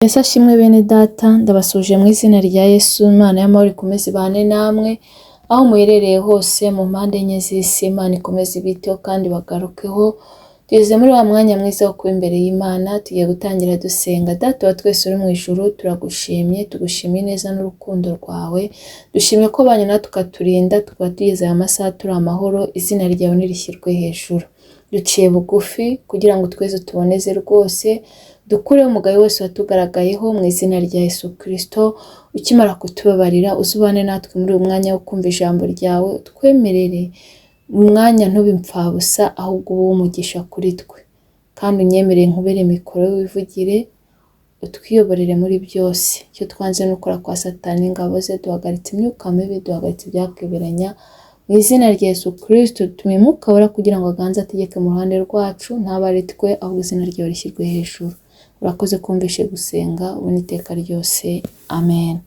Yesu ashimwe bene data, ndabasuje mu izina rya Yesu. Imana y'amahoro ikomeze ibane namwe aho muherereye hose mu mpande enye z'isi. Imana ikomeze ibiteho kandi bagarukeho. Tugeze muri wa mwanya mwiza wo kuba imbere y'Imana, tugiye gutangira dusenga. Data wa twese uri mu ijuru, turagushimye, tugushimiye neza n'urukundo rwawe. Dushimye ko banye natwe ukaturinda, tukaba tugeze aya masaha turi amahoro. Izina ryawe nirishyirwe hejuru. Duciye bugufi kugira ngo twese tuboneze rwose, dukureho umugayo wese watugaragayeho mu izina rya Yesu Kristo. Ukimara kutubabarira, uzubane natwe muri uyu mwanya wo kumva ijambo ryawe, utwemerere umwanya ntube impfabusa, ahubwo ube umugisha kuri twe. Kandi unyemerere nkubere mikoro wivugire, utwiyoborere muri byose. Icyo twanze n'ukora kwa Satani ingabo ze, duhagaritse imyuka mibi, duhagaritse ibyakwiberanya mu izina rya Yesu Kristo. Tumimuka wera kugira ngo aganze ategeke mu ruhande rwacu, ntabe ari twe, ahubwo izina ryawe rishyirwe hejuru. Urakoze kumvishe gusenga ubu n'iteka ryose, amen.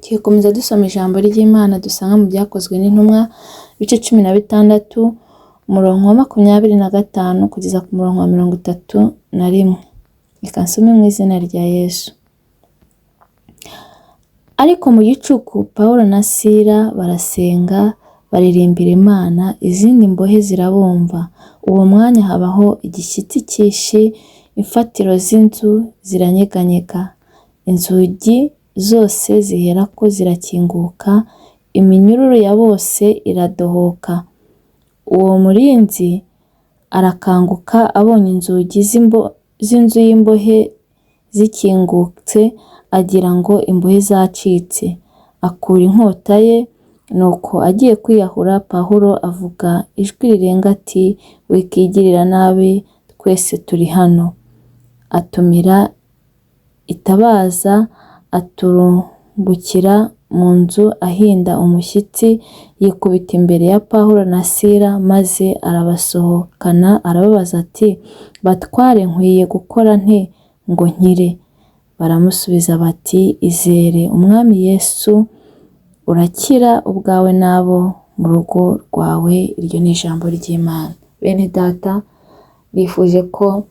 Tugikomeza dusoma ijambo ry'Imana dusanga mu byakozwe n'intumwa ibice 16 umurongo wa 25 kugeza ku murongo wa 31. Reka nsome mu izina rya Yesu. Ariko mu gicuku Pawulo na Sila barasenga, baririmbira Imana, izindi mbohe zirabumva. Uwo mwanya habaho igishyitsi cyinshi, imfatiro z'inzu ziranyeganyega, inzugi zose ziherako zirakinguka, iminyururu ya bose iradohoka. Uwo murinzi arakanguka abonye inzugi z'inzu y'imbohe zikingutse, agira ngo imbohe zacitse. Akura inkota ye, nuko agiye kwiyahura, Pawulo avuga ijwi rirenga ati, wikigirira nabi, twese turi hano. Atumira itabaza, aturumbukira mu nzu ahinda umushyitsi, yikubita imbere ya Pawulo na Sila, maze arabasohokana, arababaza ati, batware, nkwiye gukora nte ngo nkire? Baramusubiza bati, izere umwami Yesu, urakira ubwawe n'abo mu rugo rwawe. Iryo ni ijambo ry'Imana. Bene data, bifuje ko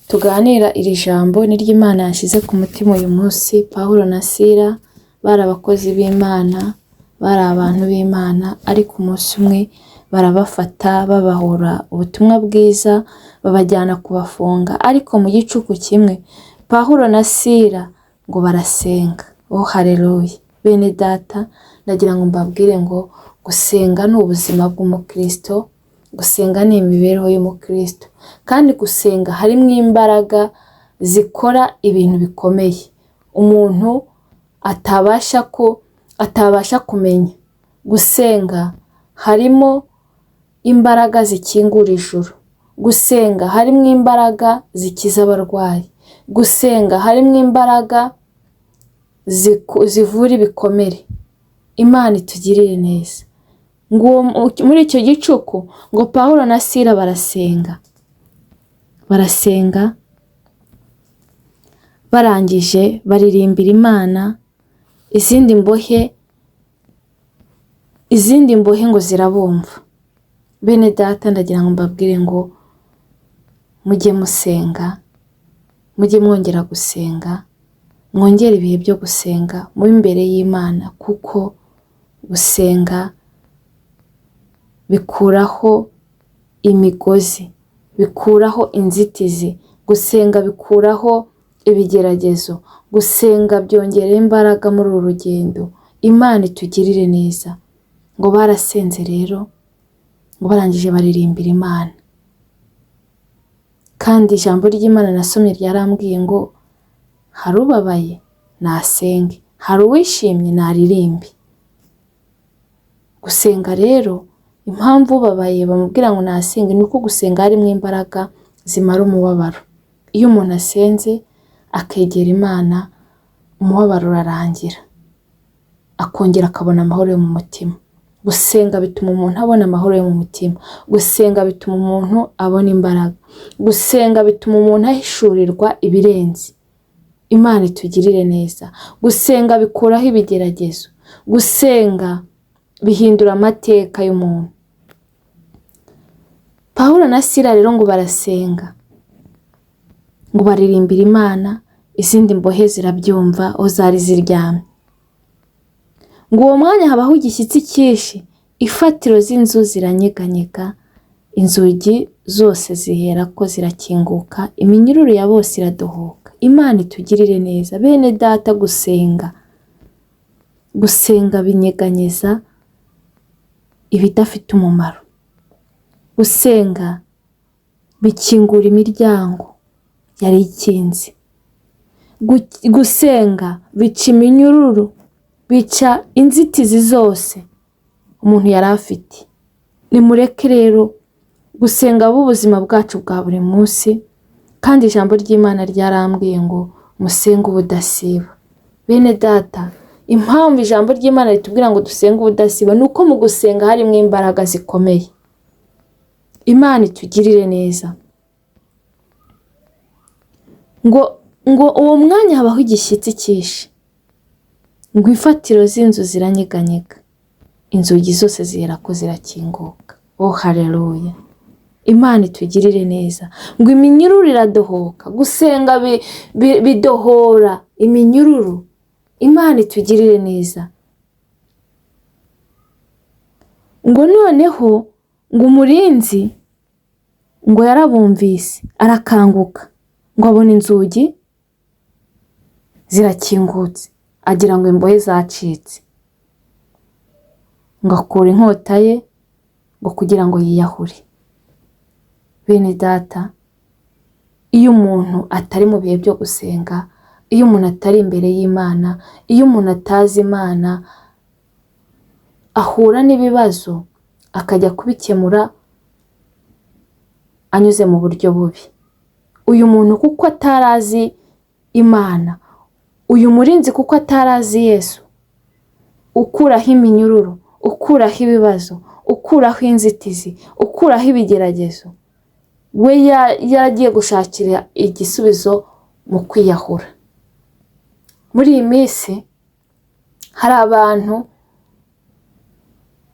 tuganira iri jambo n'iry'Imana yashyize ku mutima uyu munsi. Pawulo na Sila bari abakozi b'Imana, bari abantu b'Imana, ariko umunsi umwe barabafata babahora ubutumwa bwiza, babajyana kubafunga. Ariko mu gicuku kimwe Pawulo na Sila ngo barasenga. Oh haleluya. Bene data, ndagira ngo mbabwire ngo gusenga ni ubuzima bw'umukristo, gusenga ni imibereho y'umukristo, kandi gusenga harimo imbaraga zikora ibintu bikomeye umuntu atabasha kumenya. Gusenga harimo imbaraga zikingura ijuru, gusenga harimo imbaraga zikiza abarwayi, gusenga harimo imbaraga zivura ibikomere. Imana itugirire neza. Ngo muri icyo gicuku ngo Pawulo na Sila barasenga, barangije baririmbira Imana, izindi mbohe ngo zirabumva. Bene data, ndagira ngo mbabwire ngo mujye musenga, mujye mwongera gusenga, mwongere ibihe byo gusenga mu imbere y'Imana, kuko gusenga bikuraho imigozi, bikuraho inzitizi, gusenga bikuraho ibigeragezo, gusenga byongera imbaraga muri uru rugendo. Imana itugirire neza. Ngo barasenze rero, ngo barangije baririmbira Imana. Kandi ijambo ry'Imana nasomye ryarambwiye ngo hari ubabaye nasenge, hari uwishimye naririmbe. Gusenga rero, impamvu ubabaye bamubwira ngo nasenge, ni uko gusenga harimo imbaraga zimara umubabaro. Iyo umuntu asenze akegera Imana, umubabaro urarangira, akongera akabona amahoro yo mu mutima. Gusenga bituma umuntu abona amahoro yo mu mutima. Gusenga bituma umuntu abona imbaraga. Gusenga bituma umuntu ahishurirwa ibirenze. Imana itugirire neza. Gusenga bikuraho ibigeragezo. Gusenga bihindura amateka y'umuntu. Pawulo na Sila rero ngo barasenga. ngo baririmbira Imana, izindi mbohe zirabyumva aho zari ziryamye. Ngo uwo mwanya habaho igishyitsi cyinshi, ifatiro z'inzu ziranyeganyega, inzugi zose zihera ko zirakinguka, iminyururu ya bose iradohoka. Imana itugirire neza. Bene data, gusenga binyeganyeza ibidafite umumaro. Gusenga bikingura imiryango yari ikinze. Gusenga bica iminyururu, bica inzitizi zose umuntu yari afite. Nimureke rero gusenga ubuzima bwacu bwa buri munsi, kandi ijambo ry'Imana ryarambwiye ngo musenge ubudasiba. Bene data, impamvu ijambo ry'Imana ritubwira ngo dusenge ubudasiba nuko mu gusenga harimo imbaraga zikomeye. Imana itugirire neza. Ngo uwo mwanya habaho igishyitsi cyinshi, ngo ifatiro z'inzu ziranyeganyega, inzugi zose zihera ko zirakinguka. Oh haleluya. Imana itugirire neza. Ngo iminyururu iradohoka. Gusenga bidohora iminyururu. Imana itugirire neza. Ngo noneho ngo umurinzi ngo yarabumvise arakanguka, ngo abona inzugi zirakingutse, agira ngo imbohe zacitse. Ngo akura inkota ye ngo kugira ngo yiyahure. Bene data, iyo umuntu atari mu bihe byo gusenga, iyo umuntu atari imbere y'Imana, iyo umuntu atazi Imana, ahura n'ibibazo akajya kubikemura anyuze mu buryo bubi. Uyu muntu kuko atarazi Imana, uyu murinzi kuko atarazi Yesu, ukuraho iminyururu, ukuraho ibibazo, ukuraho inzitizi, ukuraho ibigeragezo, we yaragiye gushakira igisubizo mu kwiyahura. Muri iyi minsi hari abantu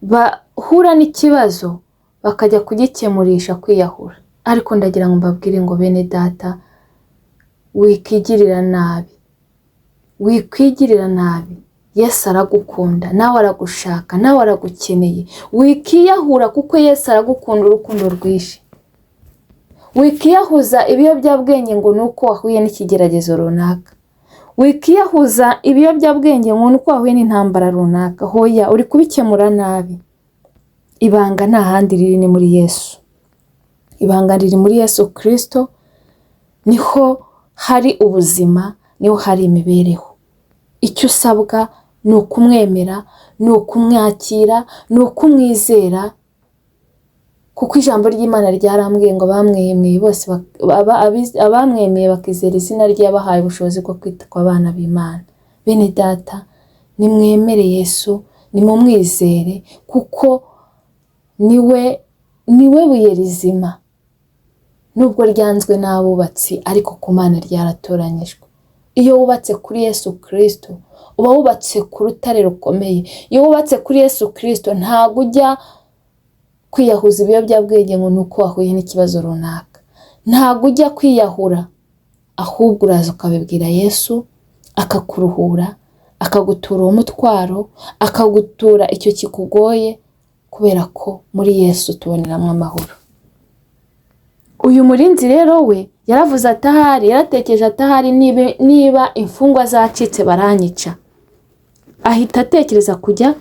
bahura n'ikibazo bakajya kugikemurisha kwiyahura. Ariko ndagira ngo mbabwire ngo bene data, wikigirira nabi. Wikwigirira nabi. Yesu aragukunda, nawe aragushaka, nawe aragukeneye. Wikiyahura kuko Yesu aragukunda urukundo rwinshi. Wikiyahuza ibiyobyabwenge ngo nuko wahuye n'ikigeragezo runaka. Wikiyahuza ibiyobyabwenge ngo nuko wahuye n'intambara runaka. Hoya, uri kubikemura nabi. Ibanga nta handi riri, ni muri Yesu. Ibanga riri muri Yesu Kristo. Niho hari ubuzima, niho hari imibereho. Icyo usabwa ni ukumwemera, ni ukumwakira, ni ukumwizera, kuko ijambo ry'Imana ryarambwiye ngo abamwemeye bose abamwemeye bakizera izina rye yabahaye ubushobozi bwo kwitwa abana b'Imana. Bene data, nimwemere Yesu, nimumwizere, kuko niwe buye rizima. Nubwo ryanzwe n'abubatsi, ariko ku Mana ryaratoranyijwe. Iyo wubatse kuri Yesu Kristo, uba wubatse ku rutare rukomeye. Iyo wubatse kuri Yesu Kristo, ntabwo ujya kwiyahuza ibiyobyabwenge ngo nuko wahuye n'ikibazo runaka. Ntabwo ujya kwiyahura, ahubwo uraza ukabibwira Yesu, akakuruhura, akagutura uwo mutwaro, akagutura icyo kikugoye, kubera ko muri Yesu tuboneramo amahoro. Uyu murinzi rero we yaravuze atahari, yaratekereje atahari niba imfungwa zacitse baranyica. Ahita atekereza kujya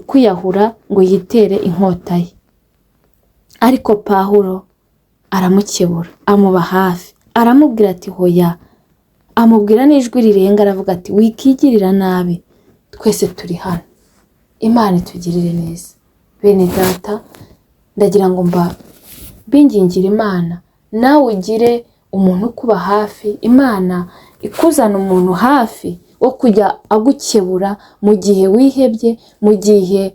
kwiyahura ngo yitere inkota ye. Ariko Pawulo aramukebura, amuba hafi, aramubwira ati hoya. Amubwira n'ijwi rirenga, aravuga ati wikigirira nabi, twese turi hano. Imana itugirire neza. Bene data, ndagira ngo bingingira Imana, nawe ugire umuntu kuba hafi. Imana ikuzana umuntu hafi wo kujya agukebura mu gihe wihebye, mu gihe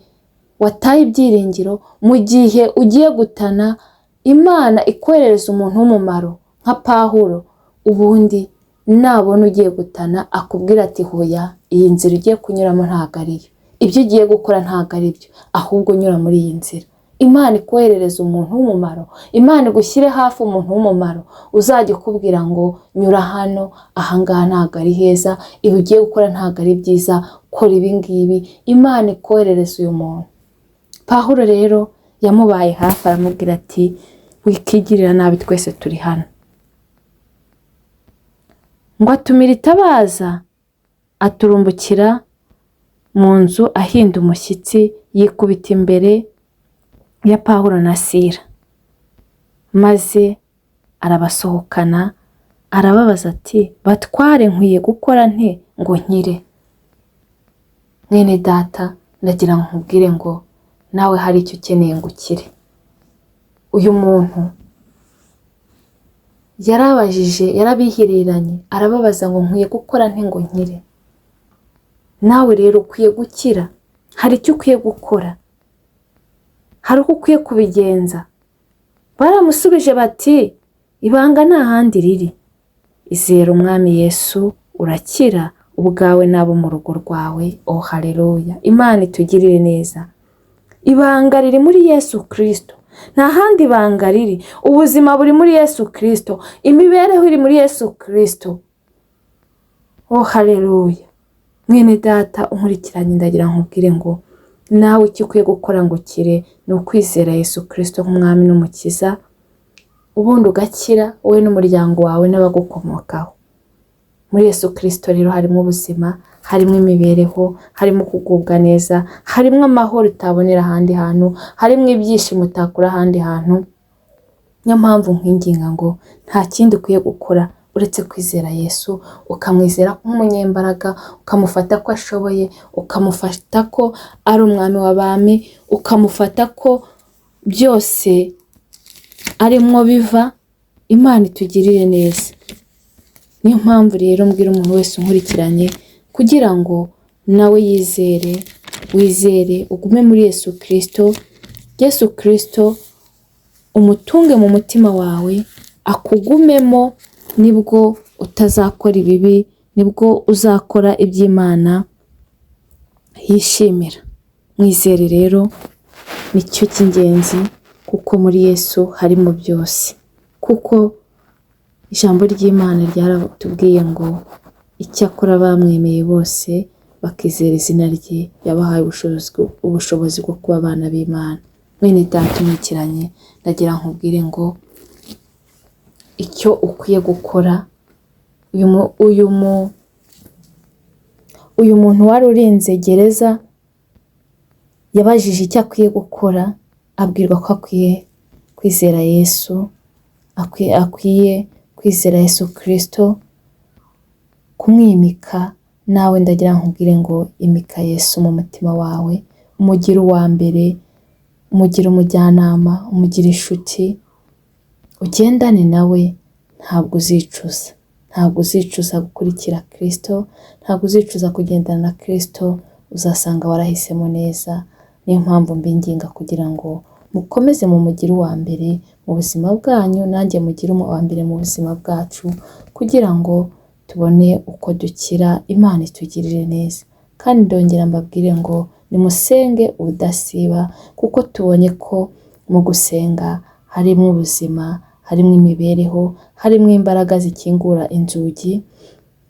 wataye ibyiringiro, mu gihe ugiye gutana. Imana ikohereza umuntu w'umumaro nka Pawulo, ubundi nabona ugiye gutana akubwira ati hoya, iyi nzira ugiye kunyuramo ntabwo ariyo, ibyo ugiye gukora ntabwo ari byo, ahubwo nyura muri iyi nzira. Imana ikoherereza umuntu w'umumaro, Imana igushyire hafi umuntu w'umumaro uzajya ukubwira ngo nyura hano, ahangaha ntabwo ari heza, ibi ugiye gukora ntabwo ari byiza, kora ibi ngibi. Imana ikoherereza uyu muntu. Pawulo rero yamubaye hafi aramubwira ati wikigirira nabi, twese turi hano. Ngo atumira itabaza, aturumbukira mu nzu ahinda umushyitsi, yikubita imbere ya Pawulo na Sila, maze arabasohokana, arababaza ati batware, nkwiye gukora nte ngo nkire? Mwene data, ndagira ngo nkubwire ngo nawe hari icyo ukeneye ngo ukire. Uyu muntu yarabajije, yarabihiriranye, arababaza ngo nkwiye gukora nte ngo nkire? Nawe rero ukwiye gukira, hari icyo ukwiye gukora, hari uko ukwiye kubigenza. Baramusubije bati ibanga nta handi riri, izere umwami Yesu urakira, ubwawe n'abo mu rugo rwawe. Oh haleluya! Imana itugirire neza. Ibanga riri muri Yesu Kristo, nta handi banga riri. Ubuzima buri muri Yesu Kristo, imibereho iri muri Yesu Kristo. Oh haleluya! Mwene data unkurikiranye, ndagira nkubwire ngo nawe icyo ukwiye gukora ngo ukire ni ukwizera Yesu Kristo nk'umwami n'umukiza, ubundi ugakira wowe n'umuryango wawe n'abagukomokaho. Muri Yesu Kristo rero harimo ubuzima, harimo imibereho, harimo kugubwa neza, harimo amahoro utabonera ahandi hantu, harimo ibyishimo utakura ahandi hantu. Niyo mpamvu nkwinginga ngo nta kindi ukwiye gukora uretse kwizera Yesu, ukamwizera nk'umunyembaraga, ukamufata ko ashoboye, ukamufata ko ari umwami w'abami, ukamufata ko byose arimwo biva. Imana itugirire neza. Niyo mpamvu rero mbwira umuntu wese unkurikiranye kugira ngo nawe yizere, wizere, ugume muri Yesu Kristo. Yesu Kristo umutunge mu mutima wawe, akugumemo, nibwo utazakora ibibi, nibwo uzakora iby'Imana yishimira. Mwizere rero, nicyo cy'ingenzi, kuko muri Yesu harimo byose. Kuko ijambo ry'Imana ryaratubwiye ngo icyakora bamwemeye bose bakizera izina rye, yabahaye ubushobozi bwo kuba abana b'Imana. Mwene data unkurikiranye, ndagira nkubwire ngo icyo ukwiye gukora, uyu muntu wari urinze gereza yabajije icyo akwiye gukora, abwirwa ko akwiye kwizera Yesu, akwiye kwizera Yesu Kristo, kumwimika. Nawe ndagira nkubwire ngo imika Yesu mu mutima wawe, umugire uwa mbere, umugire umujyanama, umugire inshuti, ugendane nawe. Ntabwo uzicuza, ntabwo uzicuza gukurikira Kristo, ntabwo uzicuza kugendana na Kristo, uzasanga warahisemo neza. Niyo mpamvu mbinginga kugira ngo mukomeze mu mugire uwa mbere mu buzima bwanyu, nanjye mugire uwa mbere mu buzima bwacu, kugira ngo tubone uko dukira. Imana itugirire neza. Kandi ndongera mbabwire ngo nimusenge ubudasiba, kuko tubonye ko mu gusenga harimo ubuzima, harimo imibereho, harimo imbaraga zikingura inzugi,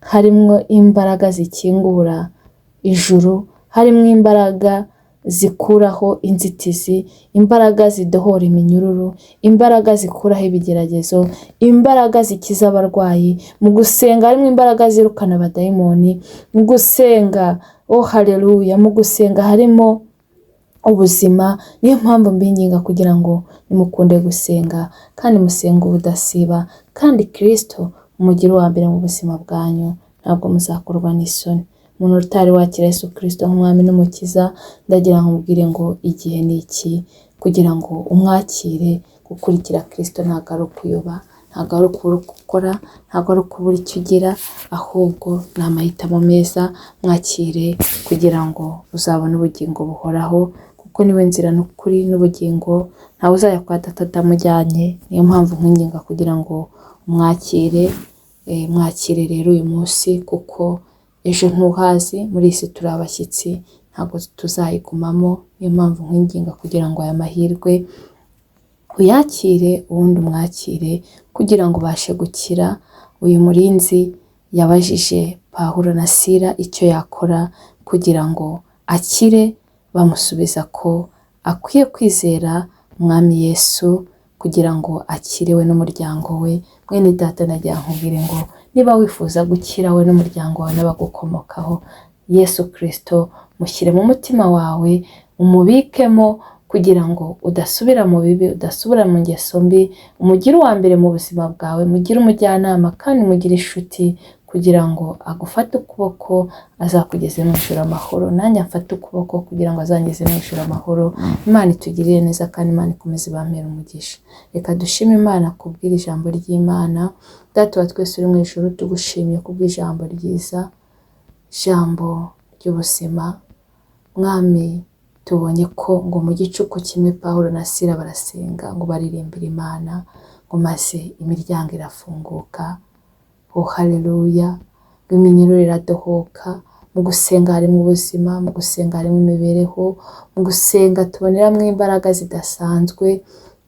harimo imbaraga zikingura ijuru, harimo imbaraga zikuraho inzitizi, imbaraga zidohora iminyururu, imbaraga zikuraho ibigeragezo, imbaraga zikiza abarwayi. Mu gusenga harimo imbaraga zirukana abadayimoni. Mu gusenga, oh haleluya, mu gusenga harimo ubuzima. Niyo mpamvu mbinginga kugira ngo nimukunde gusenga, kandi musenga ubudasiba, kandi Kristo umugire uwa mbere mu buzima bwanyu, ntabwo muzakorwa n'isoni. Umuntu utari wakira Yesu Kristo nk'umwami n'umukiza, ndagira ngo mubwire ngo igihe ni iki kugira ngo umwakire. Gukurikira Kristo ntabwo ari ukuyoba, ntabwo ari ukubura uko ukora, ntabwo ari ukubura icyo ugira, ahubwo ni amahitamo meza. Mwakire kugira ngo uzabone ubugingo buhoraho, kuko niwe nzira n'ukuri n'ubugingo, ntawe uzajya kwa Data atamujyanye. Niyo mpamvu nkwinginga kugira ngo umwakire. Mwakire rero uyu munsi, kuko ejo ntuhazi, muri isi turi abashyitsi. ntabwo tuzayigumamo. Niyo mpamvu nkwinginga kugira ngo aya mahirwe uyakire, ubundi umwakire kugira ngo ubashe gukira. Uyu murinzi yabajije Pawulo na Sila icyo yakora kugira ngo akire, bamusubiza ko akwiye kwizera Umwami Yesu kugira ngo akire we n'umuryango we. Mwene data, nagira nkubwire ngo niba wifuza gukira we n'umuryango wawe n'abagukomokaho, Yesu Kristo mushyire mu mutima wawe, umubikemo kugira ngo udasubira mu bibi, udasubira mu ngeso mbi. Umugire uwa mbere mu buzima bwawe, mugire umujyanama kandi mugire inshuti kugira ngo agufate ukuboko azakugeze mu ijuru amahoro. Nanjye amfate ukuboko kugira ngo azangeze mu ijuru amahoro. Imana itugirire neza kandi Imana ikomeze ibampere umugisha. Reka dushime Imana kubwira ijambo ry'Imana. Data wa twese uri mu ijuru, tugushimiye kubw'ijambo ryiza, ijambo ry'ubuzima. Mwami, tubonye ko ngo mu gicuku kimwe Pawulo na Sila barasenga, ngo baririmbire Imana, ngo maze imiryango irafunguka. Oh haleluya! Ngo iminyururu iradohoka. Mu gusenga harimo ubuzima, mu gusenga harimo imibereho, mu gusenga tuboneramo imbaraga zidasanzwe.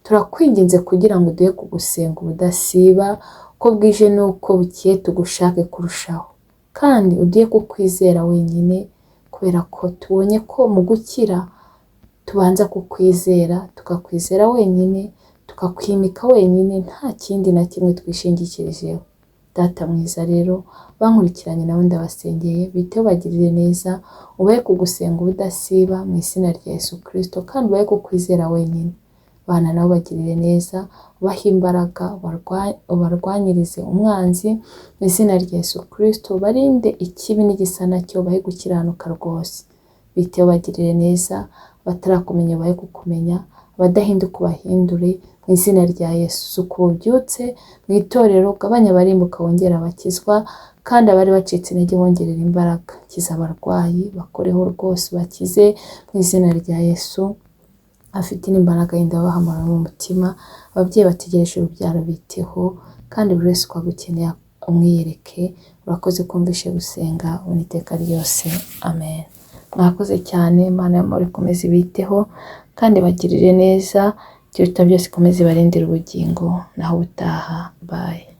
Turakwinginze kugira ngo duhe kugusenga ubudasiba, uko bwije n'uko bukiye tugushake kurushaho, kandi uduhe kukwizera wenyine, kubera ko tubonye ko mu gukira tubanza kukwizera, tukakwizera wenyine, tukakwimika wenyine, nta kindi na kimwe twishingikirijeho. Data mwiza rero, bankurikiranye nawe ndabasengeye, biteho bagirire neza, ubahe kugusenga ubudasiba mu izina rya Yesu Kristo, kandi ubahe kukwizera wenyine. Bana nabo bagirire neza, ubahe imbaraga, ubarwanyirize umwanzi mu izina rya Yesu Kristo, barinde ikibi n'igisa nacyo, ubahe gukiranuka rwose. Biteho bagirire neza, batarakumenya ubahe kukumenya, abadahinduka ubahindure mu izina rya Yesu. Uko ubyutse mu itorero, ugabanya abarimbuka wongera abakizwa, kandi abari bacitse intege bongerera imbaraga. Kiza abarwayi, bakoreho rwose bakize mu izina rya Yesu. Afite n'imbaraga yindi abahamara mu mutima. Ababyeyi bategereje urubyaro, biteho, kandi buri wese uko agukeneye umwiyereke. Urakoze kumvishe gusenga, ubona iteka ryose. Amen. Mwakoze cyane. Imana y'amahoro ikomeze ibiteho kandi bagirire neza, ikiruta byose ikomeze ibarindire ubugingo. Naho ubutaha. Bye.